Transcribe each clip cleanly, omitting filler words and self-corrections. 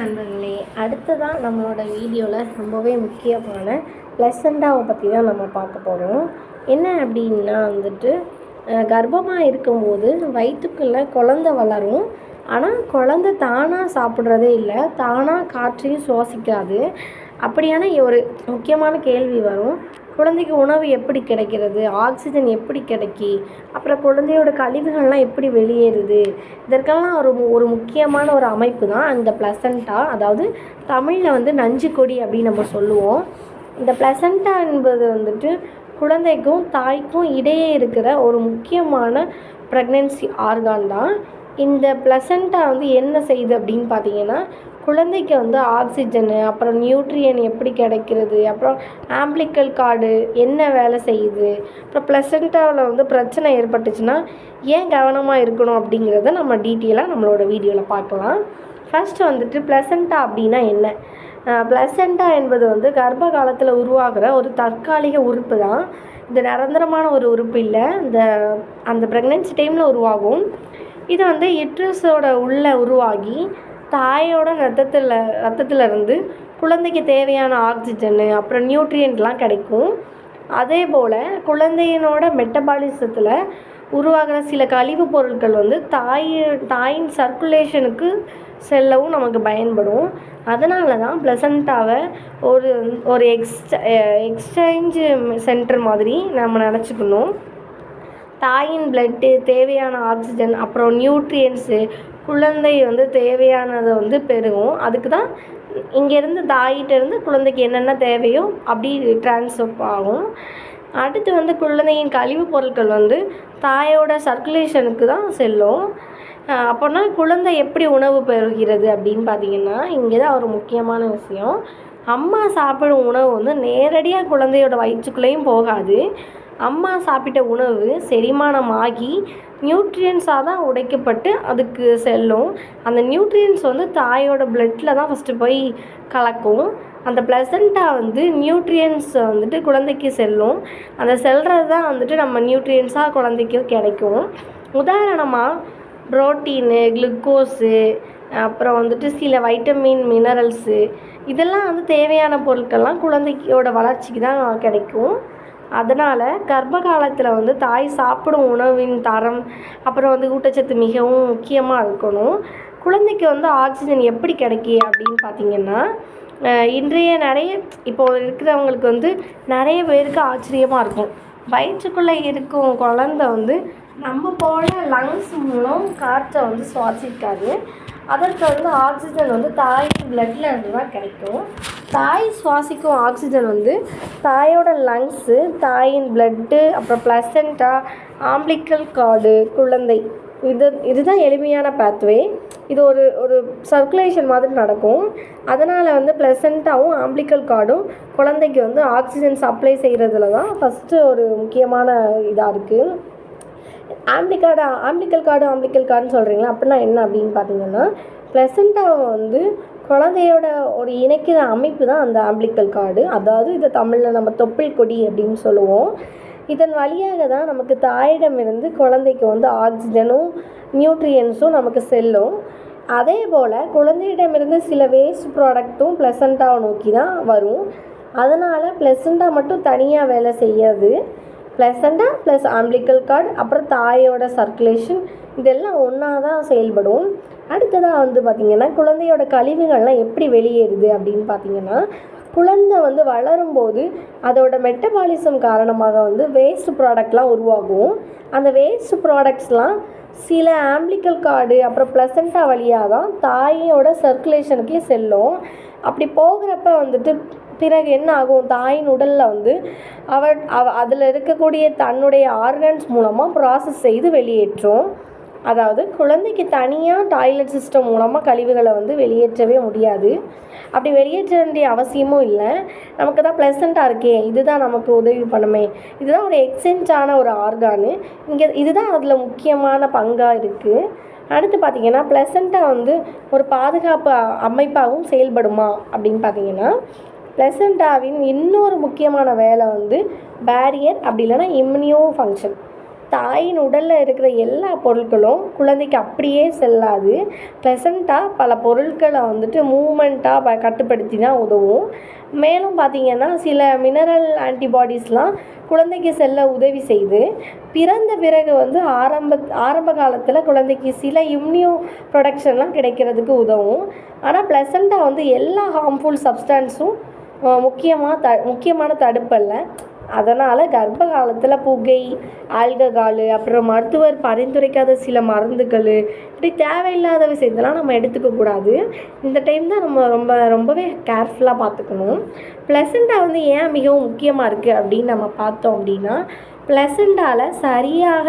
நண்பர்களே, அடுத்ததான் நம்மளோட வீடியோவில் ரொம்பவே முக்கியமான ப்ளசண்டாவை பற்றி தான் நம்ம பார்க்க போகிறோம். என்ன அப்படின்னா கர்ப்பமாக இருக்கும்போது வயிற்றுக்குள்ளே குழந்த வளரும். ஆனால் குழந்த தானாக சாப்பிட்றதே இல்லை, தானாக காற்றையும் சுவாசிக்காது. அப்படியான ஒரு முக்கியமான கேள்வி வரும். குழந்தைக்கு உணவு எப்படி கிடைக்கிறது, ஆக்சிஜன் எப்படி கிடைக்கி, அப்புறம் குழந்தையோட கழிவுகள்லாம் எப்படி வெளியேறுது, இதற்கெல்லாம் ஒரு முக்கியமான ஒரு அமைப்பு தான் இந்த ப்ளசண்டா. அதாவது தமிழில் நஞ்சுக்கொடி அப்படின்னு நம்ம சொல்லுவோம். இந்த ப்ளசண்டா என்பது குழந்தைக்கும் தாய்க்கும் இடையே இருக்கிற ஒரு முக்கியமான ப்ரெக்னென்சி ஆர்கான் தான். இந்த ப்ளசண்டா என்ன செய்யுது அப்படின்னு பார்த்தீங்கன்னா, குழந்தைக்கு ஆக்சிஜனு, அப்புறம் நியூட்ரியன் எப்படி கிடைக்கிறது, அப்புறம் ஆம்பிளிக்கல் கார்டு என்ன வேலை செய்யுது, அப்புறம் ப்ளசண்டாவில் பிரச்சனை ஏற்பட்டுச்சுன்னா ஏன் கவனமாக இருக்கணும் அப்படிங்கிறத நம்ம டீட்டெயிலாக நம்மளோட வீடியோவில் பார்க்கலாம். ஃபஸ்ட்டு ப்ளசண்டா அப்படின்னா என்ன? ப்ளசண்டா என்பது கர்ப்ப காலத்தில் உருவாகிற ஒரு தற்காலிக உறுப்பு தான். இது நிரந்தரமான ஒரு உறுப்பு இல்லை, அந்த ப்ரெக்னென்சி டைமில் உருவாகும். இது யுட்ரஸோட உள்ளே உருவாகி தாயோட ரத்தத்திலிருந்து குழந்தைக்கு தேவையான ஆக்சிஜனு, அப்புறம் நியூட்ரியன்ட்லாம் கிடைக்கும். அதே போல் குழந்தையினோட மெட்டபாலிசத்தில் உருவாகிற சில கழிவுப் பொருட்கள் தாயின் சர்க்குலேஷனுக்கு செல்லவும் நமக்கு பயன்படும். அதனால தான் ப்ளசண்டாவை ஒரு எக்ஸ்சேஞ்ச் சென்டர் மாதிரி நம்ம நினச்சிக்கணும். தாயின் பிளட்டு, தேவையான ஆக்சிஜன், அப்புறம் நியூட்ரியன்ஸு குழந்தை தேவையானதை பெருகும். அதுக்கு தான் இங்கேருந்து தாயிட்டேருந்து குழந்தைக்கு என்னென்ன தேவையோ அப்படி ட்ரான்ஸ்ஃபர் ஆகும். அடுத்து குழந்தையின் கழிவுப் பொருட்கள் தாயோட சர்க்குலேஷனுக்கு தான் செல்லும். அப்போனா குழந்தை எப்படி உணவு பெறுகிறது அப்படின்னு பார்த்தீங்கன்னா, இங்கே தான் ஒரு முக்கியமான விஷயம். அம்மா சாப்பிடும் உணவு நேரடியாக குழந்தையோட வயிற்றுக்குள்ளேயும் போகாது. அம்மா சாப்பிட்ட உணவு செரிமானமாகி நியூட்ரியன்ஸாக தான் உடைக்கப்பட்டு அதுக்கு செல்லும். அந்த நியூட்ரியன்ஸ் தாயோட பிளட்டில் தான் ஃபஸ்ட்டு போய் கலக்கும். அந்த ப்ளசண்டா நியூட்ரியன்ஸ் குழந்தைக்கு செல்லும். அந்த செல்கிறது தான் நம்ம நியூட்ரியன்ஸாக குழந்தைக்கு கிடைக்கும். உதாரணமாக புரோட்டீனு, குளுக்கோஸு, அப்புறம் சில வைட்டமின், மினரல்ஸு, இதெல்லாம் தேவையான பொருட்கள்லாம் குழந்தையோட வளர்ச்சிக்கு தான் கிடைக்கும். அதனால் கர்ப்ப காலத்தில் தாய் சாப்பிடும் உணவின் தரம், அப்புறம் ஊட்டச்சத்து மிகவும் முக்கியமாக இருக்கணும். குழந்தைக்கு ஆக்சிஜன் எப்படி கிடைக்கி அப்படின்னு பார்த்திங்கன்னா, இன்றைய இப்போது இருக்கிறவங்களுக்கு நிறைய பேருக்கு ஆச்சரியமாக இருக்கும். வயிற்றுக்குள்ளே இருக்கும் குழந்தை நம்ம போல லங்ஸ் மூலம் காற்றை சுவாசிக்காது. அதற்கு ஆக்சிஜன் தாயின் பிளட்டில் இருந்து தான் கிடைக்கும். தாய் சுவாசிக்கும் ஆக்சிஜன் தாயோட லங்ஸு, தாயின் பிளட்டு, அப்புறம் ப்ளசண்டா, ஆம்பிளிக்கல் கார்டு, குழந்தை, இதுதான் எளிமையான பாத்வே. இது ஒரு சர்க்குலேஷன் மாதிரி நடக்கும். அதனால் ப்ளசண்டாவும் ஆம்பிளிக்கல் கார்டும் குழந்தைக்கு ஆக்சிஜன் சப்ளை செய்கிறதுல தான் ஃபஸ்ட்டு ஒரு முக்கியமான இதாக இருக்குது. ஆம்பிளிக்கல் கார்டுன்னு சொல்கிறீங்களா, அப்படின்னா என்ன அப்படின்னு பார்த்தீங்கன்னா, ப்ளசண்டாவை குழந்தையோட ஒரு இணைக்கிற அமைப்பு தான் அந்த ஆம்பிளிக்கல் கார்டு. அதாவது இதை தமிழில் நம்ம தொப்புள் கொடி அப்படின்னு சொல்லுவோம். இதன் வழியாக தான் நமக்கு தாயிடமிருந்து குழந்தைக்கு ஆக்சிஜனும் நியூட்ரியன்ஸும் நமக்கு செல்லும். அதே போல் குழந்தையிடமிருந்து சில வேஸ்ட் ப்ராடக்ட்டும் ப்ளசண்டாவை நோக்கி தான் வரும். அதனால் ப்ளசண்டா மட்டும் தனியாக வேலை செய்யாது. ப்ளசண்டா ப்ளஸ் ஆம்பிளிக்கல் கார்டு, அப்புறம் தாயோட சர்க்குலேஷன், இதெல்லாம் ஒன்றா தான் செயல்படும். அடுத்ததாக பார்த்திங்கன்னா, குழந்தையோட கழிவுகள்லாம் எப்படி வெளியேறுது அப்படின்னு பார்த்திங்கன்னா, குழந்தை வளரும்போது அதோட மெட்டபாலிசம் காரணமாக வேஸ்ட் ப்ராடக்ட்லாம் உருவாகும். அந்த வேஸ்ட் ப்ராடக்ட்ஸ்லாம் சில ஆம்பிளிக்கல் கார்டு, அப்புறம் ப்ளசண்டா வழியாக தான் தாயோட சர்க்குலேஷனுக்கே செல்லும். அப்படி போகிறப்ப பிறகு என்ன ஆகும், தாயின் உடலில் அதில் இருக்கக்கூடிய தன்னுடைய ஆர்கன்ஸ் மூலமாக ப்ராசஸ் செய்து வெளியேற்றும். அதாவது குழந்தைக்கு தனியாக டாய்லெட் சிஸ்டம் மூலமாக கழிவுகளை வெளியேற்றவே முடியாது. அப்படி வெளியேற்ற வேண்டிய அவசியமும் இல்லை. நமக்கு தான் ப்ளசண்டா இருக்கே, இதுதான் நமக்கு உதவி பண்ணுமே. இதுதான் ஒரு எக்ஸ்சேஞ்சான ஒரு ஆர்கானு. இதுதான் அதில் முக்கியமான பங்காக இருக்குது. அடுத்து பார்த்திங்கன்னா, ப்ளசண்டா ஒரு பாதுகாப்பு அமைப்பாகவும் செயல்படுமா அப்படின்னு பார்த்திங்கன்னா, ப்ளசண்டாவின் இன்னொரு முக்கியமான வேலை பேரியர், அப்படி இல்லைன்னா இம்யூனோ ஃபங்க்ஷன். தாயின் உடலில் இருக்கிற எல்லா பொருட்களும் குழந்தைக்கு அப்படியே செல்லாது. ப்ளசண்ட்டாக பல பொருட்களை வந்துட்டு மூமெண்ட்டாக கட்டுப்படுத்தி தான் உதவும். மேலும் பார்த்திங்கன்னா சில மினரல் ஆன்டிபாடிஸ்லாம் குழந்தைக்கு செல்ல உதவி செய்து. பிறந்த பிறகு வந்து ஆரம்ப காலத்தில் குழந்தைக்கு சில இம்யூனோ ப்ரொடக்ஷன்லாம் கிடைக்கிறதுக்கு உதவும். ஆனால் ப்ளசண்டா வந்து எல்லா ஹார்ம்ஃபுல் சப்ஸ்டன்ஸும் முக்கியமான தடுப்பல்ல. அதனால் கர்ப்ப காலத்தில் புகை, ஆல்கஹாலு, அப்புறம் மருத்துவர் பரிந்துரைக்காத சில மருந்துகள், இப்படி தேவையில்லாத விஷயத்தெல்லாம் நம்ம எடுத்துக்கக்கூடாது. இந்த டைம் தான் நம்ம ரொம்பவே கேர்ஃபுல்லாக பார்த்துக்கணும். ப்ளசண்டா வந்து ஏன் மிகவும் முக்கியமாக இருக்குது அப்படின்னு நம்ம பார்த்தோம் அப்படின்னா, ப்ளசண்டாவில் சரியாக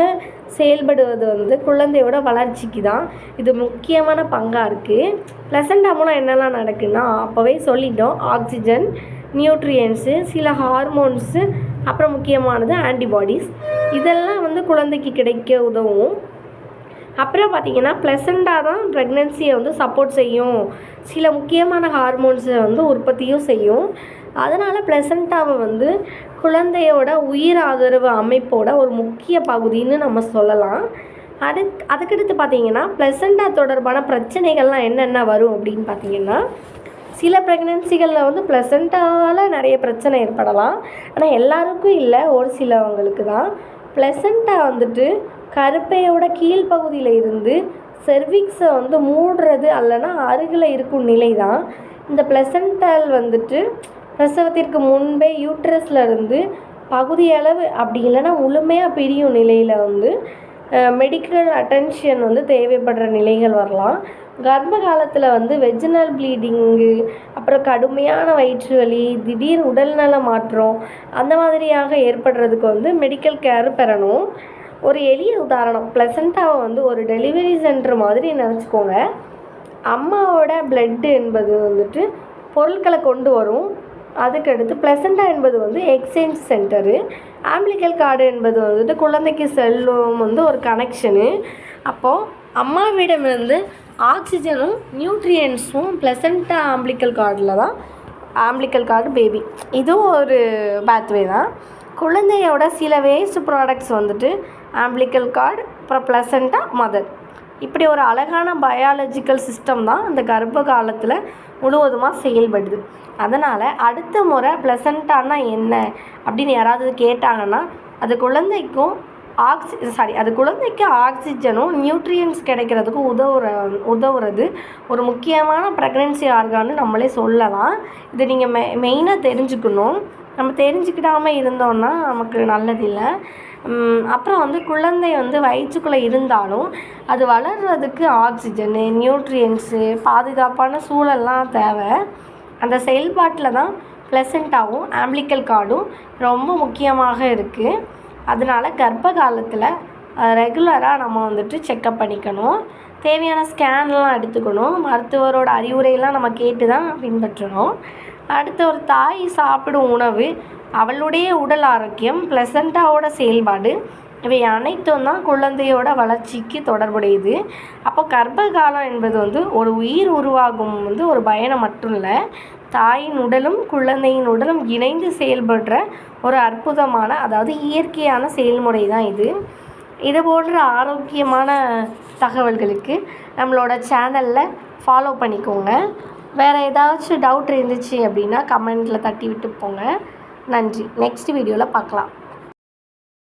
செயல்படுவது வந்து குழந்தையோட வளர்ச்சிக்கு தான் இது முக்கியமான பங்காக இருக்குது. ப்ளசண்டா மூலம் என்னெல்லாம் நடக்குதுன்னா, அப்போவே சொல்லிட்டோம், ஆக்சிஜன், நியூட்ரியன்ஸு, சில ஹார்மோன்ஸு, அப்புறம் முக்கியமானது ஆன்டிபாடிஸ், இதெல்லாம் வந்து குழந்தைக்கு கிடைக்க உதவும். அப்புறம் பார்த்திங்கன்னா ப்ளசண்டா தான் ப்ரெக்னென்சியை வந்து சப்போர்ட் செய்யும், சில முக்கியமான ஹார்மோன்ஸை வந்து உற்பத்தியும் செய்யும். அதனால் ப்ளசண்டாவை வந்து குழந்தையோட உயிர் ஆதரவு அமைப்போட ஒரு முக்கிய பகுதின்னு நம்ம சொல்லலாம். அதுக்கடுத்து பார்த்திங்கன்னா ப்ளசண்டா தொடர்பான பிரச்சனைகள்லாம் என்னென்ன வரும் அப்படின்னு பார்த்திங்கன்னா, சில ப்ரெக்னென்சிகளில் வந்து ப்ளசண்டாவால் நிறைய பிரச்சனை ஏற்படலாம். ஆனால் எல்லாருக்கும் இல்லை, ஒரு சிலவங்களுக்கு தான். ப்ளசண்டா வந்துட்டு கருப்பையோட கீழ்ப்பகுதியில் இருந்து செர்விக்ஸை வந்து மூடுறது அல்லனா அருகில் இருக்கும் நிலை தான். இந்த ப்ளசண்டால் வந்துட்டு பிரசவத்திற்கு முன்பே யூட்ரஸில் இருந்து பகுதியளவு அப்படி இல்லைன்னா முழுமையாக பிரியும் நிலையில் வந்து மெடிக்கல் அட்டென்ஷன் வந்து தேவைப்படுற நிலைகள் வரலாம். கர்ப்ப காலத்தில் வந்து வெஜினல் ப்ளீடிங்கு, அப்புறம் கடுமையான வயிற்று வலி, திடீர் உடல்நல மாற்றம் அந்த மாதிரியாக ஏற்படுறதுக்கு வந்து மெடிக்கல் கேர் பெறணும். ஒரு எளிய உதாரணம், ப்ளசண்டாவை வந்து ஒரு டெலிவரி சென்டர் மாதிரி நினச்சிக்கோங்க. அம்மாவோட பிளட்டு என்பது வந்துட்டு பொருட்களை கொண்டு வரும். அதுக்கடுத்து ப்ளசண்டா என்பது வந்து எக்ஸ்சேஞ்ச் சென்டரு. ஆம்பிளிக்கல் கார்டு என்பது வந்துட்டு குழந்தைக்கு செல்லும் வந்து ஒரு கனெக்ஷனு. அப்போது அம்மாவிடமிருந்து ஆக்சிஜனும் நியூட்ரியன்ஸும் ப்ளசண்டா ஆம்பிளிக்கல் கார்டில் தான். ஆம்பிளிக்கல் கார்டு பேபி இதுவும் ஒரு பேத்வே தான். குழந்தையோட சில வேஸ்ட் ப்ராடக்ட்ஸ் வந்துட்டு ஆம்பிளிக்கல் கார்டு, அப்புறம் ப்ளசண்டா, மதர், இப்படி ஒரு அழகான பயாலஜிக்கல் சிஸ்டம் தான் அந்த கர்ப்ப காலத்தில் முழுவதுமாக செயல்படுது. அதனால் அடுத்த முறை ப்ளசண்டானா என்ன அப்படின்னு யாராவது கேட்டாங்கன்னா, அது குழந்தைக்கு ஆக்சிஜனும் நியூட்ரியன்ஸ் கிடைக்கிறதுக்கும் உதவுறது ஒரு முக்கியமான ப்ரெக்னென்சி ஆர்கான்னு நம்மளே சொல்லலாம். இது நீங்கள் மெயினாக தெரிஞ்சுக்கணும். நம்ம தெரிஞ்சுக்கிடாமல் இருந்தோம்னா நமக்கு நல்லதில்லை. அப்புறம் வந்து குழந்தை வந்து வயிற்றுக்குள்ளே இருந்தாலும் அது வளர்கிறதுக்கு ஆக்சிஜனு, நியூட்ரியன்ஸு, பாதுகாப்பான சூழல்லாம் தேவை. அந்த செயல்பாட்டில் தான் ப்ளசண்டாவும் ஆம்பிளிக்கல் கார்டும் ரொம்ப முக்கியமாக இருக்குது. அதனால் கர்ப்ப காலத்தில் ரெகுலராக நம்ம வந்துட்டு செக்கப் பண்ணிக்கணும். தேவையான ஸ்கேன்லாம் எடுத்துக்கணும். மருத்துவரோட அறிவுரையெல்லாம் நம்ம கேட்டு தான் பின்பற்றணும். அடுத்து ஒரு தாய் சாப்பிடும் உணவு, அவளுடைய உடல் ஆரோக்கியம், ப்ளசண்டாவோட செயல்பாடு, இவை அனைத்தும் தான் குழந்தையோட வளர்ச்சிக்கு தொடர்புடையது. அப்போ கர்ப்ப காலம் என்பது வந்து ஒரு உயிர் உருவாகும் வந்து ஒரு பயணம் மட்டும் இல்லை, தாயின் உடலும் குழந்தையின் உடலும் இணைந்து செயல்படுற ஒரு அற்புதமான, அதாவது இயற்கையான செயல்முறை தான் இது. இது போன்ற ஆரோக்கியமான தகவல்களுக்கு நம்மளோட சேனலில் ஃபாலோ பண்ணிக்கோங்க. வேறு ஏதாச்சும் டவுட் இருந்துச்சு அப்படின்னா கமெண்ட்டில் தட்டி விட்டு போங்க. நன்றி. நெக்ஸ்ட் வீடியோவில் பார்க்கலாம்.